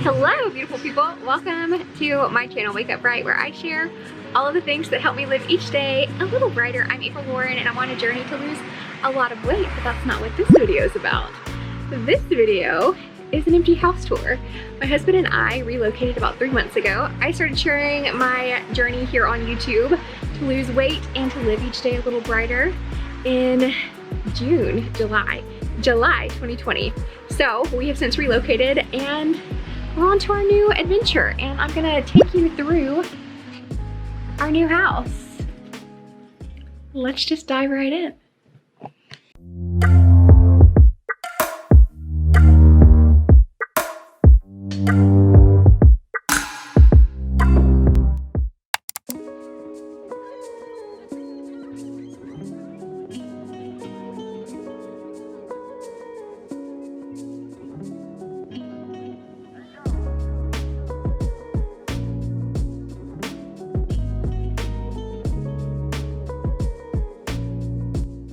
Hello, beautiful people. Welcome to my channel, Wake Up Bright, where I share all of the things that help me live each day a little brighter. I'm Porch, and I'm on a journey to lose a lot of weight, but that's not what this video is about. This video is an empty house tour. My husband and I relocated about 3 months ago. I started sharing my journey here on YouTube to lose weight and to live each day a little brighter in July 2020. So we have since relocated and we're on to our new adventure, and I'm gonna take you through our new house. Let's just dive right in.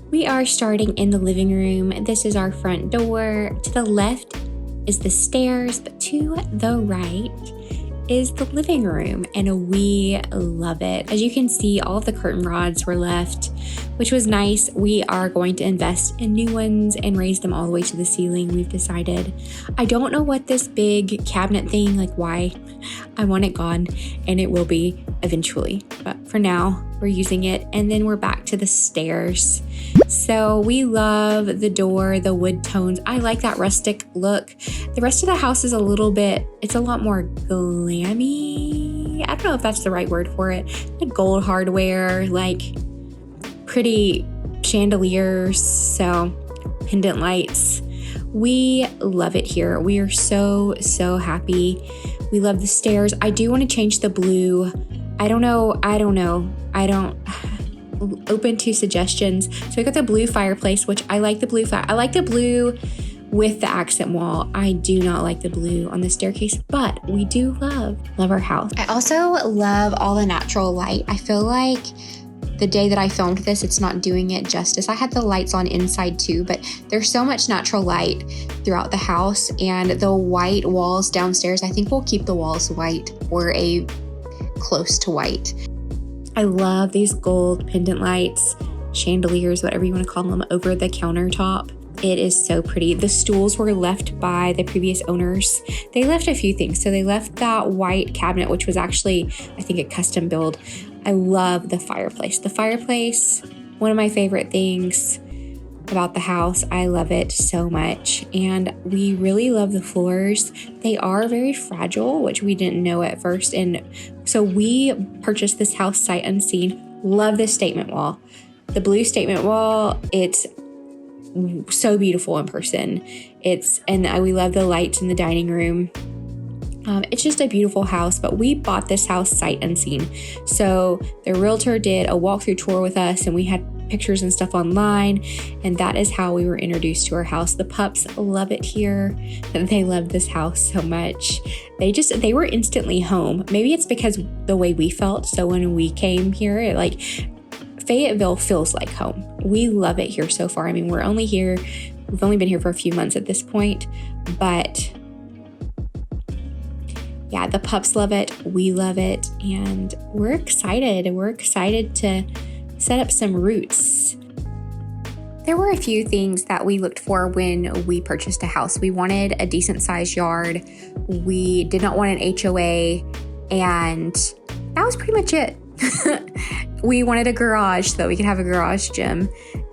We are starting in the living room. This is our front door. To the left is the stairs, but to the right is the living room, and we love it. As you can see, all of the curtain rods were left, which was nice. We are going to invest in new ones and raise them all the way to the ceiling, we've decided. I don't know what this big cabinet thing, like why I want it gone, and it will be eventually, but for now we're using it. And then we're back to the stairs. So we love the door, the wood tones. I like that rustic look. The rest of the house is a lot more glammy. I don't know if that's the right word for it. Like gold hardware, like pretty chandeliers, so pendant lights. We love it here. We are so happy. We love the stairs. I do want to change the blue. I don't know. Open to suggestions. So I got the blue fireplace, which I like the blue. I like the blue with the accent wall. I do not like the blue on the staircase, but we do love our house. I also love all the natural light. I feel like the day that I filmed this, it's not doing it justice. I had the lights on inside too, but there's so much natural light throughout the house, and the white walls downstairs, I think we'll keep the walls white or a close to white. I love these gold pendant lights, chandeliers, whatever you want to call them, over the countertop. It is so pretty. The stools were left by the previous owners. They left a few things. So they left that white cabinet, which was actually, I think, a custom build. I love the fireplace. The fireplace, one of my favorite things about the house. I love it so much. And we really love the floors. They are very fragile, which we didn't know at first. And so we purchased this house sight unseen. Love this statement wall. The blue statement wall, it's so beautiful in person. We love the lights in the dining room. It's just a beautiful house, but we bought this house sight unseen. So the realtor did a walkthrough tour with us, and we had pictures and stuff online, and that is how we were introduced to our house. The pups love it here. They love this house so much. They were instantly home. Maybe it's because the way we felt. So when we came here, like Fayetteville feels like home. We love it here so far. I mean, we've only been here for a few months at this point, but yeah, the pups love it. We love it, and we're excited. We're excited to set up some roots. There were a few things that we looked for when we purchased a house. We wanted a decent sized yard. We did not want an HOA, and that was pretty much it. We wanted a garage so that we could have a garage gym.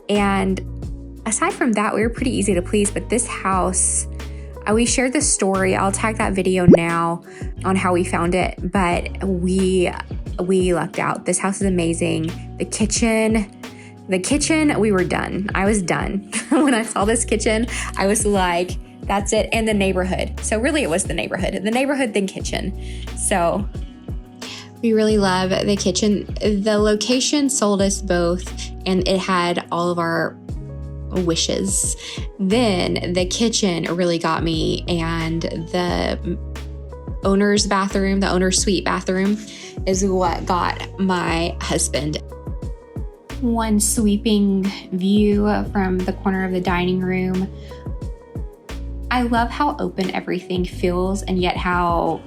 And aside from that, we were pretty easy to please. But this house, we shared the story. I'll tag that video now on how we found it. But we lucked out. This house is amazing. The kitchen, we were done. I was done. When I saw this kitchen, I was like, that's it. And the neighborhood. So really it was the neighborhood, then kitchen. So we really love the kitchen. The location sold us both, and it had all of our wishes. Then the kitchen really got me, and the owner's bathroom, the owner's suite bathroom, is what got my husband. One sweeping view from the corner of the dining room. I love how open everything feels and yet how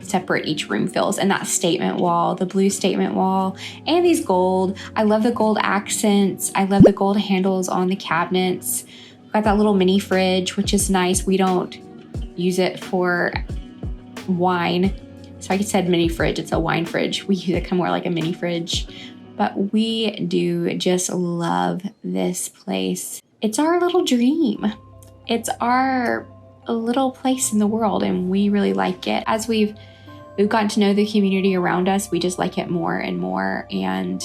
separate each room feels. And that statement wall, the blue statement wall, and these gold. I love the gold accents. I love the gold handles on the cabinets. Got that little mini fridge, which is nice. We don't use it for wine. So I said mini fridge, it's a wine fridge. We use it kind of more like a mini fridge. But we do just love this place. It's our little dream. It's our little place in the world, and we really like it. As we've gotten to know the community around us, we just like it more and more, and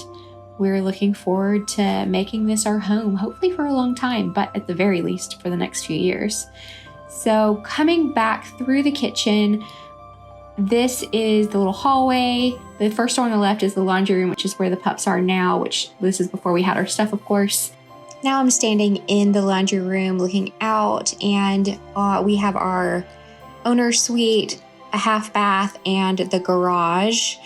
we're looking forward to making this our home, hopefully for a long time, but at the very least for the next few years. So coming back through the kitchen, this is the little hallway. The first door on the left is the laundry room, which is where the pups are now, which this is before we had our stuff, of course. Now I'm standing in the laundry room looking out, and we have our owner's suite, a half bath, and the garage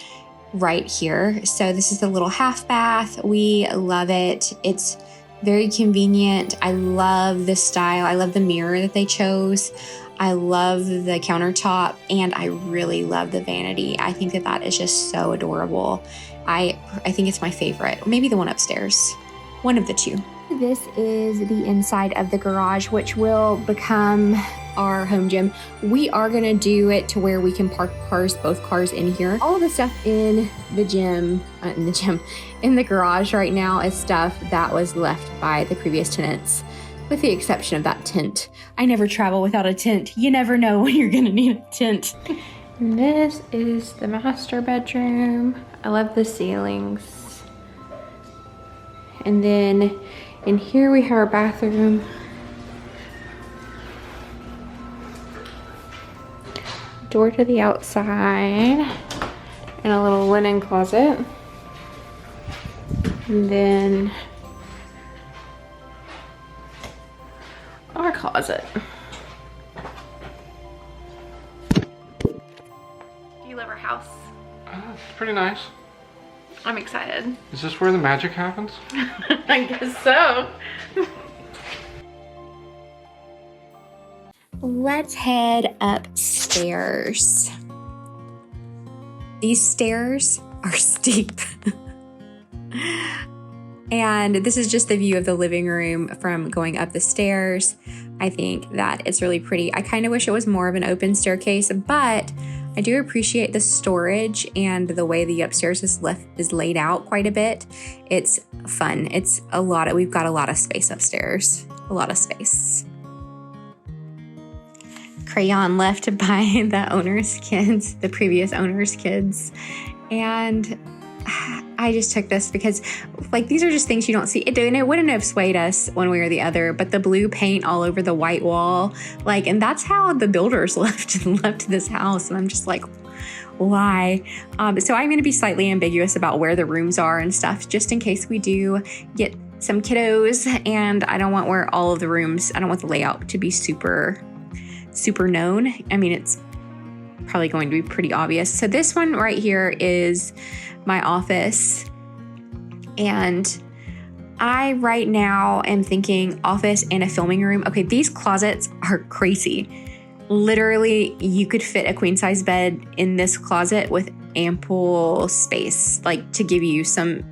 right here. So this is the little half bath. We love it. It's very convenient. I love the style. I love the mirror that they chose. I love the countertop, and I really love the vanity. I think that that is just so adorable. I think it's my favorite. Maybe the one upstairs. One of the two. This is the inside of the garage, which will become our home gym. We are going to do it to where we can park both cars in here. All of the stuff in the garage right now is stuff that was left by the previous tenants, with the exception of that tent. I never travel without a tent. You never know when you're going to need a tent. And this is the master bedroom. I love the ceilings. And then in here we have our bathroom. Door to the outside, and a little linen closet. And then our closet. Do you love our house? It's pretty nice. I'm excited. Is this where the magic happens? I guess so. Let's head upstairs. These stairs are steep. And this is just the view of the living room from going up the stairs. I think that it's really pretty. I kind of wish it was more of an open staircase, but I do appreciate the storage and the way the upstairs is laid out quite a bit. It's fun. We've got a lot of space upstairs. A lot of space. Crayon left by the previous owner's kids. And I just took this because these are just things you don't see. And it wouldn't have swayed us one way or the other, but the blue paint all over the white wall, and that's how the builders left this house. And I'm just like, why? So I'm going to be slightly ambiguous about where the rooms are and stuff, just in case we do get some kiddos. And I don't want the layout to be super known. I mean, it's probably going to be pretty obvious. So this one right here is my office. And I right now am thinking office and a filming room. Okay, these closets are crazy. Literally, you could fit a queen size bed in this closet with ample space, to give you some,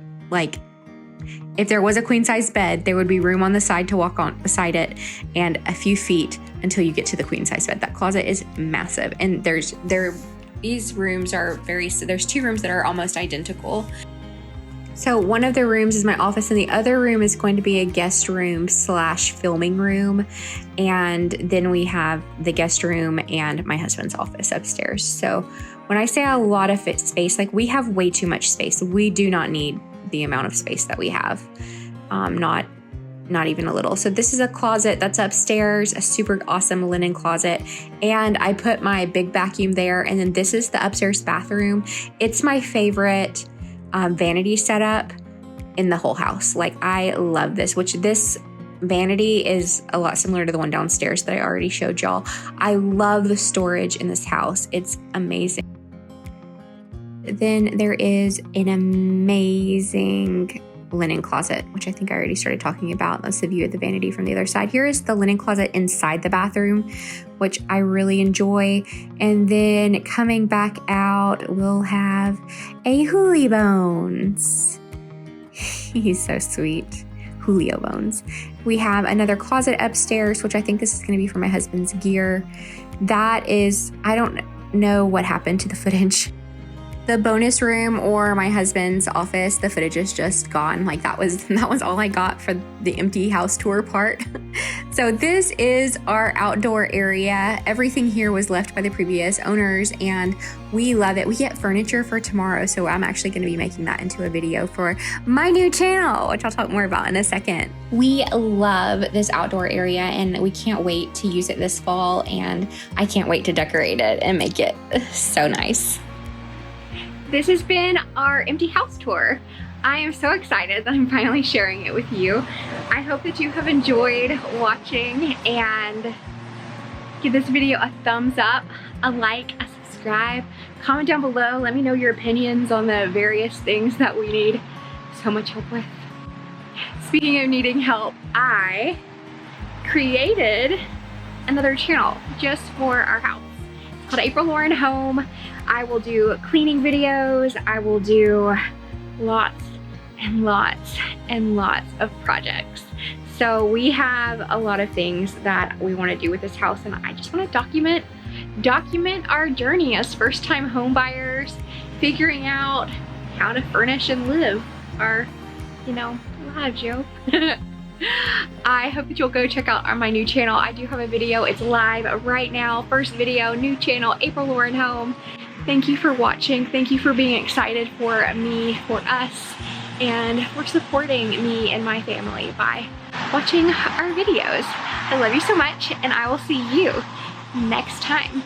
if there was a queen size bed, there would be room on the side to walk on beside it and a few feet until you get to the queen size bed. That closet is massive. And these rooms are there's two rooms that are almost identical. So one of the rooms is my office, and the other room is going to be a guest room / filming room. And then we have the guest room and my husband's office upstairs. So when I say a lot of space, we have way too much space. We do not need the amount of space that we have. Not even a little. So this is a closet that's upstairs, a super awesome linen closet. And I put my big vacuum there. And then this is the upstairs bathroom. It's my favorite vanity setup in the whole house. I love this, this vanity is a lot similar to the one downstairs that I already showed y'all. I love the storage in this house. It's amazing. Then there is an amazing linen closet, which I think I already started talking about. That's the view of the vanity from the other side. Here is the linen closet inside the bathroom, which I really enjoy. And then coming back out, we'll have a Julio Bones. He's so sweet. Julio Bones. We have another closet upstairs, which I think this is going to be for my husband's gear. That is, I don't know what happened to the footage. The bonus room or my husband's office, the footage is just gone. Like that was all I got for the empty house tour part. So this is our outdoor area. Everything here was left by the previous owners and we love it. We get furniture for tomorrow, so I'm actually going to be making that into a video for my new channel, which I'll talk more about in a second. We love this outdoor area and we can't wait to use it this fall, and I can't wait to decorate it and make it so nice. This has been our empty house tour. I am so excited that I'm finally sharing it with you. I hope that you have enjoyed watching, and give this video a thumbs up, a like, a subscribe, comment down below. Let me know your opinions on the various things that we need so much help with. Speaking of needing help, I created another channel just for our house. It's called April Lauren Home. I will do cleaning videos. I will do lots and lots and lots of projects. So we have a lot of things that we want to do with this house, and I just want to document our journey as first-time home buyers, figuring out how to furnish and live our, lives, yo. I hope that you'll go check out my new channel. I do have a video. It's live right now. First video, new channel, April Lauren Home. Thank you for watching. Thank you for being excited for me, for us, and for supporting me and my family by watching our videos. I love you so much, and I will see you next time.